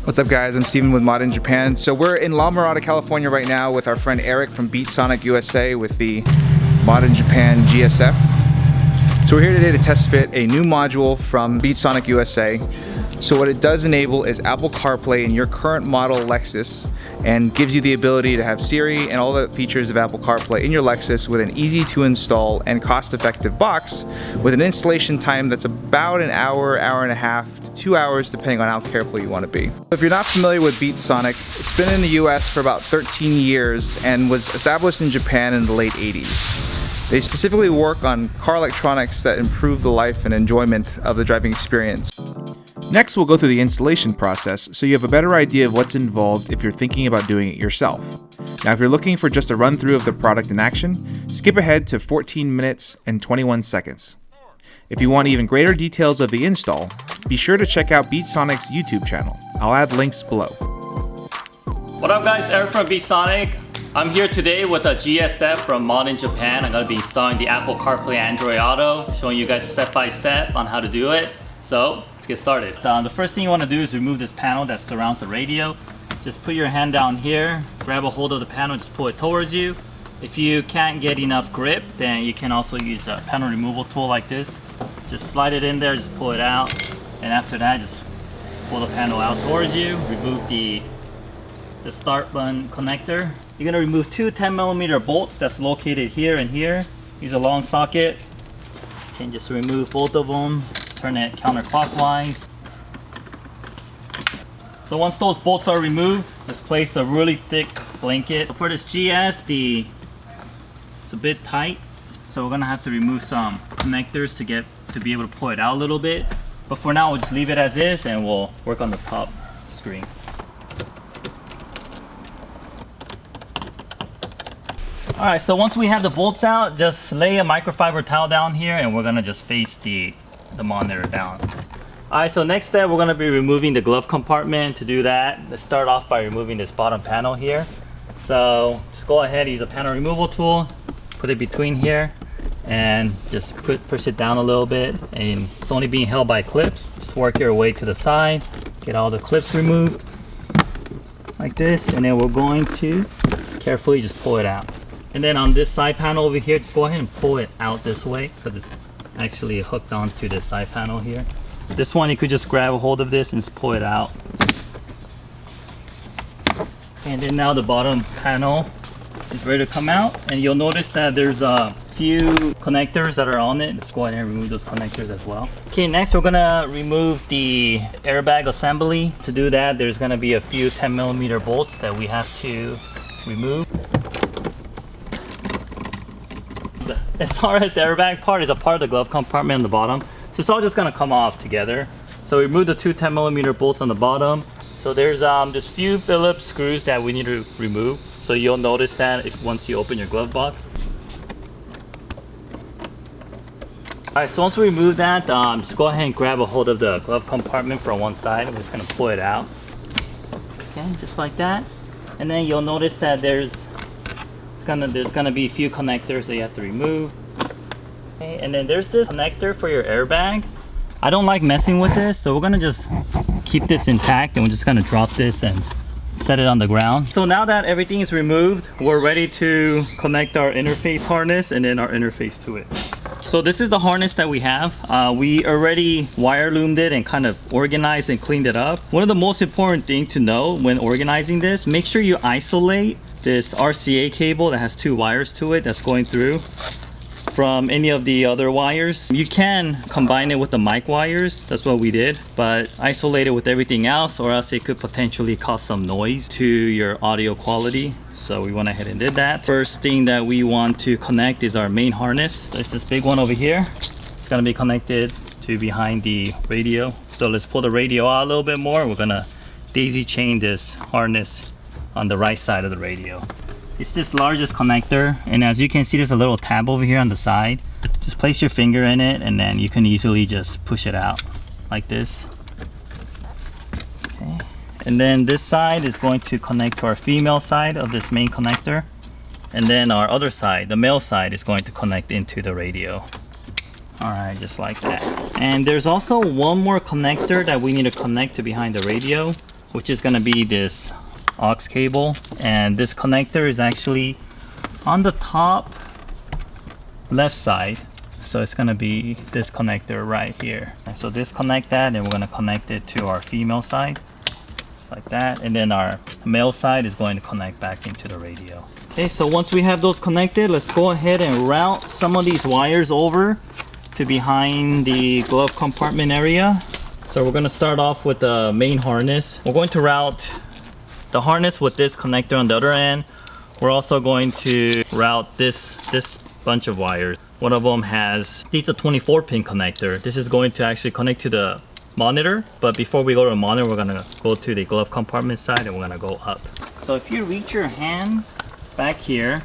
What's up guys, I'm Steven with Mod in Japan. So we're in La Mirada, California right now with our friend Eric from Beatsonic USA with the Mod in Japan GS F. So we're here today to test fit a new module from Beatsonic USA. So what it does enable is Apple CarPlay in your current model Lexus and gives you the ability to have Siri and all the features of Apple CarPlay in your Lexus with an easy to install and cost-effective box with an installation time that's about an hour, hour and a half to 2 hours depending on how careful you want to be. If you're not familiar with Beatsonic, it's been in the US for about 13 years and was established in Japan in the late 80s. They specifically work on car electronics that improve the life and enjoyment of the driving experience. Next, we'll go through the installation process so you have a better idea of what's involved if you're thinking about doing it yourself. Now, if you're looking for just a run through of the product in action, skip ahead to 14 minutes and 21 seconds. If you want even greater details of the install, be sure to check out Beatsonic's YouTube channel. I'll add links below. What up guys, Eric from Beatsonic. I'm here today with a GS F from Mod in Japan. I'm going to be installing the Apple CarPlay and Android Auto, showing you guys step by step on how to do it. So let's get started. The first thing you want to do is remove this panel that surrounds the radio. Just put your hand down here, grab a hold of the panel, just pull it towards you. If you can't get enough grip, then you can also use a panel removal tool like this. Just slide it in there, just pull it out, and after that just pull the panel out towards you. Remove the start button connector. You're going to remove two 10mm bolts that's located here and here. Use a long socket. You can just remove both of them. Turn it counterclockwise. So once those bolts are removed, just place a really thick blanket. For this GS, it's a bit tight, so we're gonna have to remove some connectors to be able to pull it out a little bit. But for now, we'll just leave it as is, and we'll work on the top screen. All right, so once we have the bolts out, just lay a microfiber towel down here, and we're gonna just face the monitor down. Alright, so next step we're going to be removing the glove compartment. To do that, let's start off by removing this bottom panel here. So just go ahead, use a panel removal tool, put it between here, and just push it down a little bit. And it's only being held by clips. Just work your way to the side, get all the clips removed like this, and then we're going to just carefully just pull it out. And then on this side panel over here, just go ahead and pull it out this way because it's actually hooked onto the side panel here. This one you could just grab a hold of this and just pull it out. And then now the bottom panel is ready to come out, and you'll notice that there's a few connectors that are on it. Let's go ahead and remove those connectors as well. Okay, next we're gonna remove the airbag assembly. To do that, there's gonna be a few 10mm bolts that we have to remove. The SRS airbag part is a part of the glove compartment on the bottom, so it's all just gonna come off together. So we remove the two 10mm bolts on the bottom. So there's just few Phillips screws that we need to remove. So you'll notice that once you open your glove box. Alright, so once we remove that, just go ahead and grab a hold of the glove compartment from one side. I'm just gonna pull it out. Okay, just like that. And then you'll notice that there's gonna be a few connectors that you have to remove. Okay, and then there's this connector for your airbag. I don't like messing with this, so we're gonna just keep this intact, and we're just gonna drop this and set it on the ground. So now that everything is removed, we're ready to connect our interface harness and then our interface to it. So this is the harness that we have. We already wire loomed it and kind of organized and cleaned it up. One of the most important things to know when organizing this, make sure you isolate this RCA cable that has two wires to it that's going through from any of the other wires. You can combine it with the mic wires, that's what we did, but isolate it with everything else, or else it could potentially cause some noise to your audio quality. So we went ahead and did that. First thing that we want to connect is our main harness. There's this big one over here. It's gonna be connected to behind the radio. So let's pull the radio out a little bit more. We're gonna daisy chain this harness on the right side of the radio. It's this largest connector, and as you can see, there's a little tab over here on the side. Just place your finger in it, and then you can easily just push it out like this. Okay. And then this side is going to connect to our female side of this main connector, and then our other side, the male side, is going to connect into the radio. Alright, just like that. And there's also one more connector that we need to connect to behind the radio. which is gonna be this aux cable, and this connector is actually on the top left side. So it's gonna be this connector right here. And so disconnect that, and we're gonna connect it to our female side, just like that. And then our male side is going to connect back into the radio. Okay, so once we have those connected, let's go ahead and route some of these wires over to behind the glove compartment area. So we're gonna start off with the main harness. We're going to route the harness with this connector on the other end. We're also going to route this bunch of wires. One of them needs a 24 pin connector. This is going to actually connect to the monitor, but before we go to the monitor, we're gonna go to the glove compartment side and we're gonna go up. So if you reach your hand back here,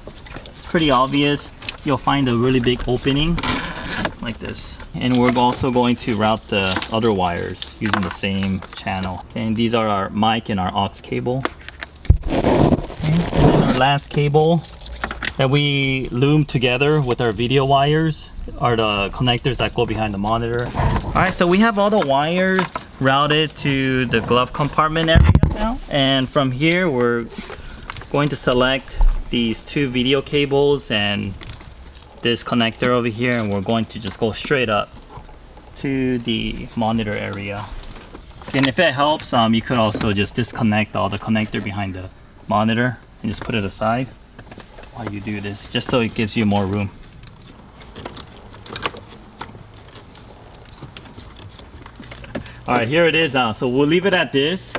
it's pretty obvious. You'll find a really big opening like this. And we're also going to route the other wires using the same channel. And these are our mic and our aux cable. Okay. And then our last cable that we loom together with our video wires are the connectors that go behind the monitor. All right, so we have all the wires routed to the glove compartment area now. And from here, we're going to select these two video cables and this connector over here, and we're going to just go straight up to the monitor area. And if it helps, you could also just disconnect all the connector behind the monitor and just put it aside while you do this, just so it gives you more room. All right, here it is. So we'll leave it at this,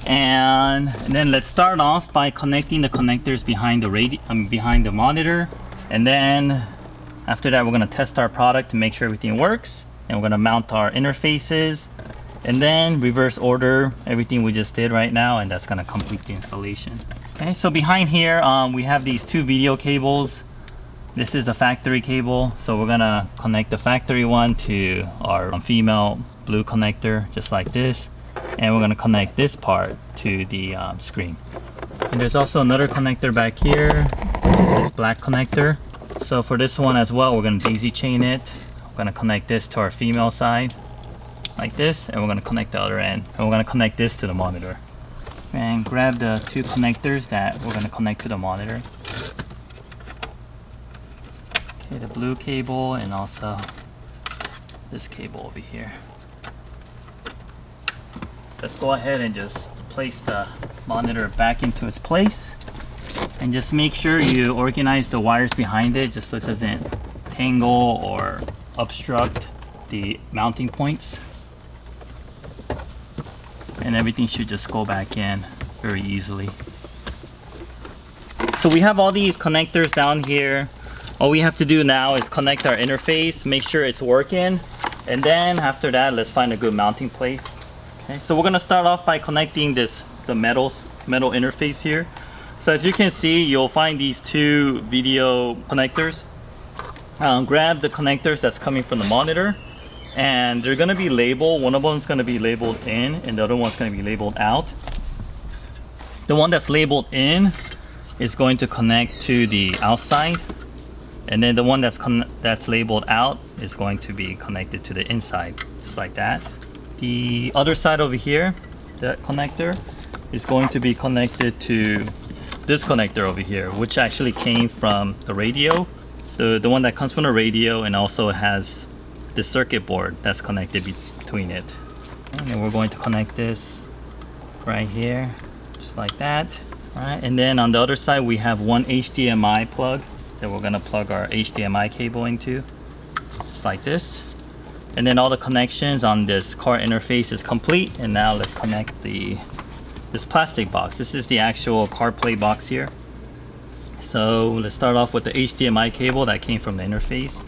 and then let's start off by connecting the connectors behind the behind the monitor, and then after that we're going to test our product to make sure everything works, and we're going to mount our interfaces, and then reverse order everything we just did right now, and that's going to complete the installation. Okay, so behind here we have these two video cables. This is the factory cable, so we're going to connect the factory one to our female blue connector, just like this, and we're going to connect this part to the screen. And there's also another connector back here, which is this black connector. So for this one as well, we're going to daisy chain it. We're going to connect this to our female side like this, and we're going to connect the other end, and we're going to connect this to the monitor. And grab the two connectors that we're going to connect to the monitor. Okay, the blue cable and also this cable over here. Let's go ahead and just place the monitor back into its place, and just make sure you organize the wires behind it just so it doesn't tangle or obstruct the mounting points. And everything should just go back in very easily. So we have all these connectors down here. All we have to do now is connect our interface, make sure it's working, and then after that, let's find a good mounting place. Okay, so we're gonna start off by connecting the metal interface here. So as you can see, you'll find these two video connectors. Grab the connectors that's coming from the monitor, and they're gonna be labeled. One of them is gonna be labeled in, and the other one's gonna be labeled out. The one that's labeled in is going to connect to the outside, and then the one that's labeled out is going to be connected to the inside, just like that. The other side over here, that connector, is going to be connected to this connector over here, which actually came from the radio. The one that comes from the radio, and also has the circuit board that's connected between it. And then we're going to connect this right here, just like that. All right, and then on the other side we have one HDMI plug that we're gonna plug our HDMI cable into, just like this. And then all the connections on this car interface is complete. And now let's connect this plastic box. This is the actual CarPlay box here. So let's start off with the HDMI cable that came from the interface.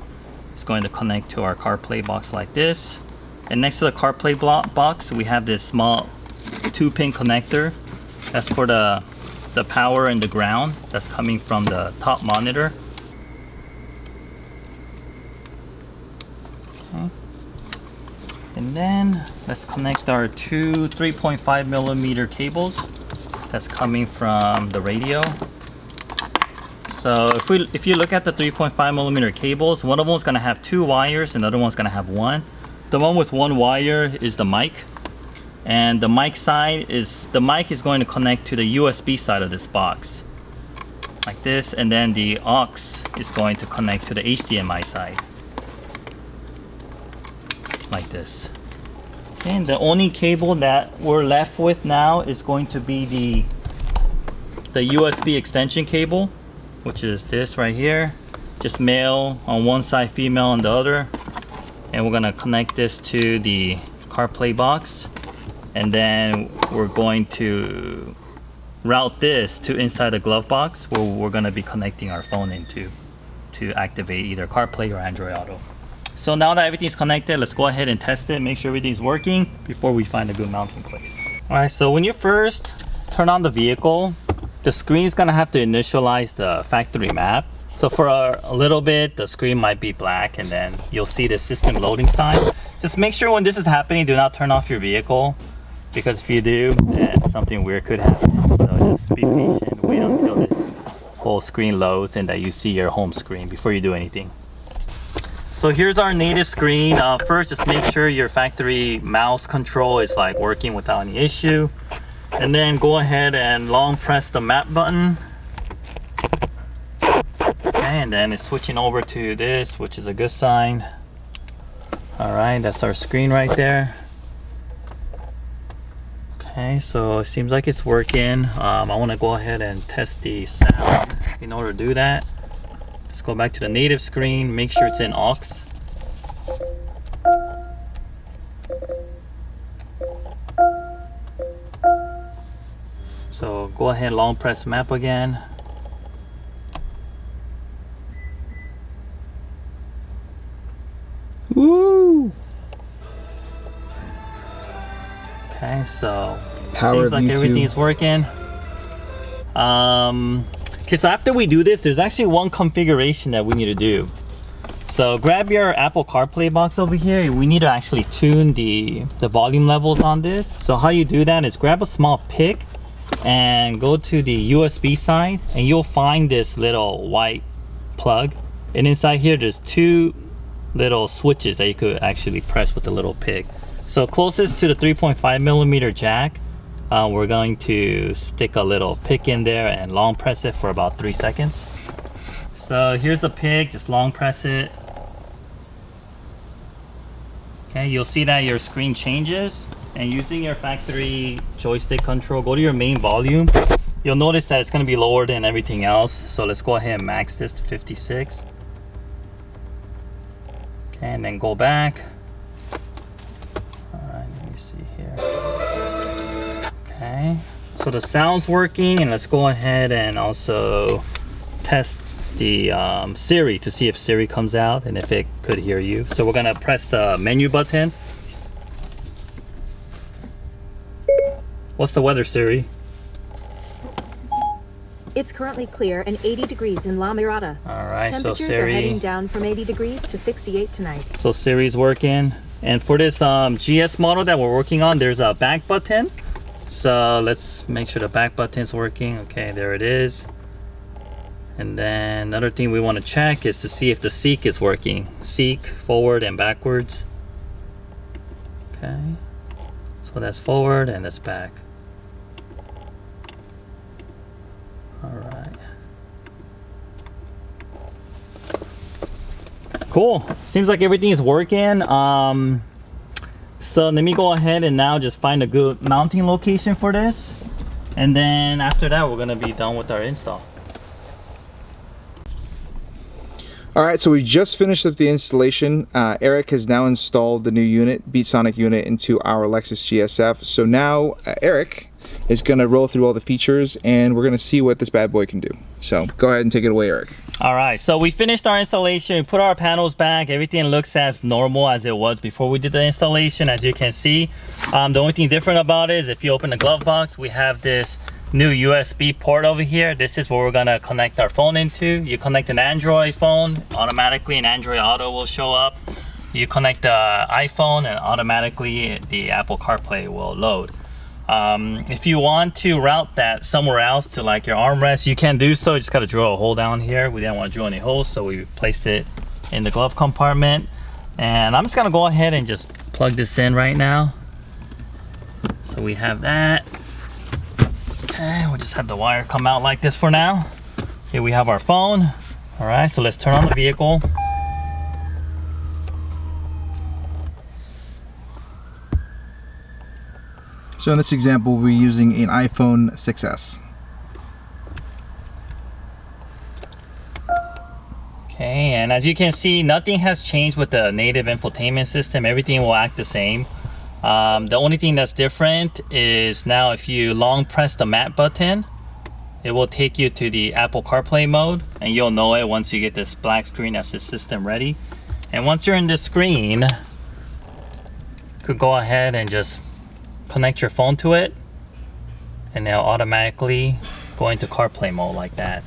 It's going to connect to our CarPlay box like this. And next to the CarPlay box, we have this small 2-pin connector. That's for the power and the ground that's coming from the top monitor. Okay. And then let's connect our two 3.5mm cables that's coming from the radio. So if you look at the 3.5mm cables, one of them is going to have 2 wires and the other one's going to have 1. The one with 1 wire is the mic. And the mic side is, the mic is going to connect to the USB side of this box, like this, and then the aux is going to connect to the HDMI side, like this. And the only cable that we're left with now is going to be the USB extension cable, which is this right here. Just male on one side, female on the other. And we're gonna connect this to the CarPlay box. And then we're going to route this to inside the glove box where we're gonna be connecting our phone into to activate either CarPlay or Android Auto. So now that everything's connected, let's go ahead and test it, make sure everything's working before we find a good mounting place. All right, so when you first turn on the vehicle, the screen is gonna have to initialize the factory map. So for a little bit, the screen might be black, and then you'll see the system loading sign. Just make sure when this is happening, do not turn off your vehicle, because if you do, then something weird could happen. So just be patient, wait until this whole screen loads and that you see your home screen before you do anything. So here's our native screen. First, just make sure your factory mouse control is like working without any issue. And then go ahead and long press the map button. And then it's switching over to this, which is a good sign. All right, that's our screen right there. Okay, so it seems like it's working. I want to go ahead and test the sound. In order to do that, let's go back to the native screen, make sure it's in aux. So go ahead, long press map again. Woo! Okay, so Power seems like of everything YouTube. is working. Okay, so after we do this, there's actually one configuration that we need to do. So grab your Apple CarPlay box over here. We need to actually tune the volume levels on this. So how you do that is grab a small pick and go to the USB side, and you'll find this little white plug. And inside here, there's two little switches that you could actually press with the little pick. So closest to the 3.5 millimeter jack, we're going to stick a little pick in there and long press it for about 3 seconds. So here's the pick, just long press it. Okay, you'll see that your screen changes, and using your factory joystick control, go to your main volume. You'll notice that it's going to be lower than everything else. So let's go ahead and max this to 56. Okay, and then go back. Alright, let me see here. Okay, so the sound's working, and let's go ahead and also test the Siri to see if Siri comes out and if it could hear you. So we're gonna press the menu button. What's the weather, Siri? It's currently clear and 80 degrees in La Mirada. Alright, so Temperatures are heading Siri. down from 80 degrees to 68 tonight. So Siri's working. And for this GS model that we're working on, there's a back button. So let's make sure the back button's working. Okay, there it is. And then another thing we want to check is to see if the seek is working. Seek, forward and backwards. Okay. So that's forward and that's back. Alright. Cool. Seems like everything is working. So let me go ahead and now just find a good mounting location for this. And then after that, we're going to be done with our install. All right, so we just finished up the installation. Eric has now installed the new unit, BeatSonic unit, into our Lexus GS F. So now Eric is gonna roll through all the features, and we're gonna see what this bad boy can do. So go ahead and take it away, Eric. All right, so we finished our installation. We put our panels back. Everything looks as normal as it was before we did the installation, as you can see. The only thing different about it is if you open the glove box, we have this new USB port over here. This is where we're gonna connect our phone into. You connect an Android phone, automatically an Android Auto will show up. You connect the iPhone and automatically the Apple CarPlay will load. If you want to route that somewhere else to like your armrest, you can do so. You just gotta drill a hole down here. We didn't want to drill any holes, so we placed it in the glove compartment. And I'm just gonna go ahead and just plug this in right now. So we have that. Okay, we'll just have the wire come out like this for now. Here we have our phone. All right, so let's turn on the vehicle. So in this example, we're using an iPhone 6S. Okay, and as you can see, nothing has changed with the native infotainment system. Everything will act the same. The only thing that's different is now if you long press the map button, it will take you to the Apple CarPlay mode, and you'll know it once you get this black screen that says system ready. And once you're in this screen, you could go ahead and just connect your phone to it, and it'll automatically go into CarPlay mode like that.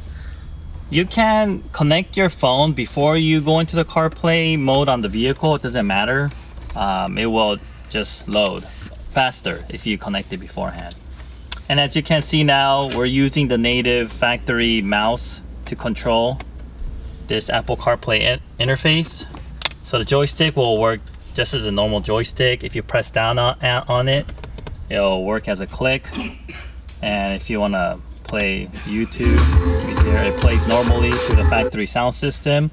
You can connect your phone before you go into the CarPlay mode on the vehicle. It doesn't matter. It will just load faster if you connect it beforehand. And as you can see now, we're using the native factory mouse to control this Apple CarPlay interface. So the joystick will work just as a normal joystick. If you press down on it, it'll work as a click. And if you want to play YouTube, it plays normally through the factory sound system.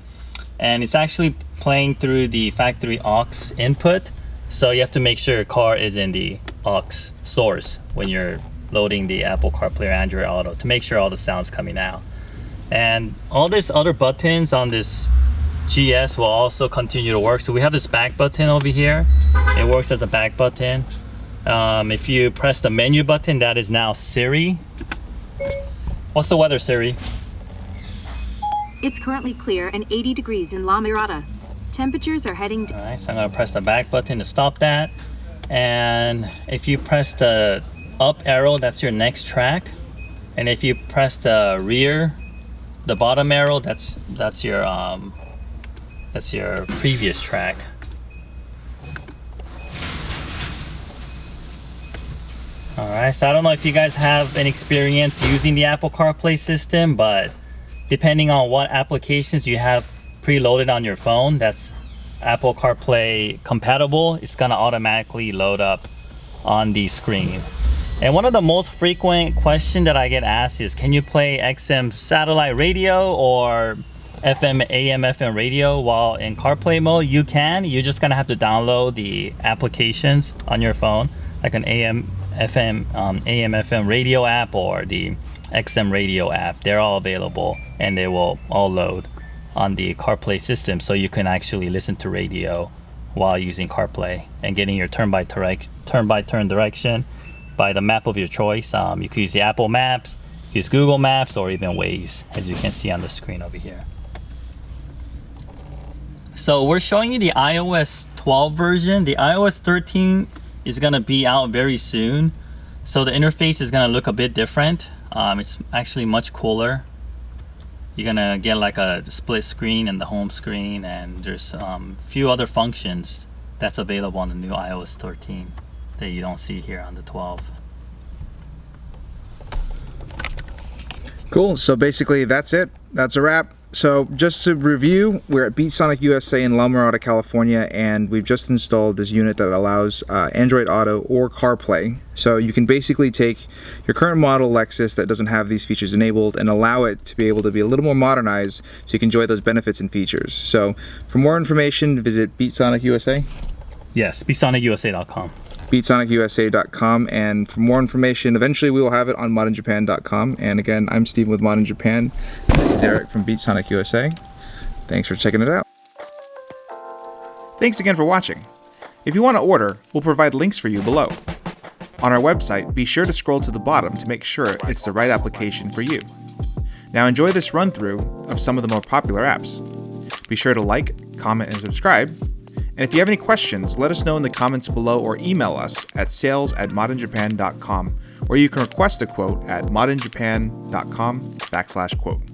And it's actually playing through the factory aux input. So you have to make sure your car is in the aux source when you're loading the Apple CarPlay or Android Auto to make sure all the sound's coming out. And all these other buttons on this GS will also continue to work. So we have this back button over here. It works as a back button. If you press the menu button, that is now Siri. What's the weather, Siri? It's currently clear and 80 degrees in La Mirada. Temperatures are heading All right, so I'm gonna press the back button to stop that. And if you press the up arrow, that's your next track. And if you press the rear, the bottom arrow, that's your previous track. All right, so I don't know if you guys have any experience using the Apple CarPlay system, but depending on what applications you have preloaded on your phone that's Apple CarPlay compatible, it's gonna automatically load up on the screen. And one of the most frequent questions that I get asked is, can you play XM satellite radio or FM, AM, FM radio while in CarPlay mode? You can. You're just gonna have to download the applications on your phone, like an AM, FM radio app or the XM radio app. They're all available and they will all load on the CarPlay system, so you can actually listen to radio while using CarPlay and getting your turn-by-turn direction by the map of your choice. You could use the Apple Maps, use Google Maps, or even Waze, as you can see on the screen over here. So we're showing you the iOS 12 version. The iOS 13 is going to be out very soon, so the interface is going to look a bit different. It's actually much cooler. You're gonna get like a split screen and the home screen, and there's a few other functions that's available on the new iOS 13 that you don't see here on the 12. Cool, so basically that's it. That's a wrap. So just to review, we're at BeatSonic USA in La Mirada, California, and we've just installed this unit that allows Android Auto or CarPlay. So you can basically take your current model Lexus that doesn't have these features enabled and allow it to be able to be a little more modernized so you can enjoy those benefits and features. So for more information, visit BeatSonic USA. Yes, BeatSonicUSA.com. BeatSonicUSA.com, and for more information, eventually we will have it on modernjapan.com. And again, I'm Steve with Modern Japan. This is Eric from BeatSonic USA. Thanks for checking it out. Thanks again for watching. If you want to order, we'll provide links for you below. On our website, be sure to scroll to the bottom to make sure it's the right application for you. Now enjoy this run through of some of the more popular apps. Be sure to like, comment, and subscribe. And if you have any questions, let us know in the comments below or email us at sales@modernjapan.com, or you can request a quote at modernjapan.com/quote.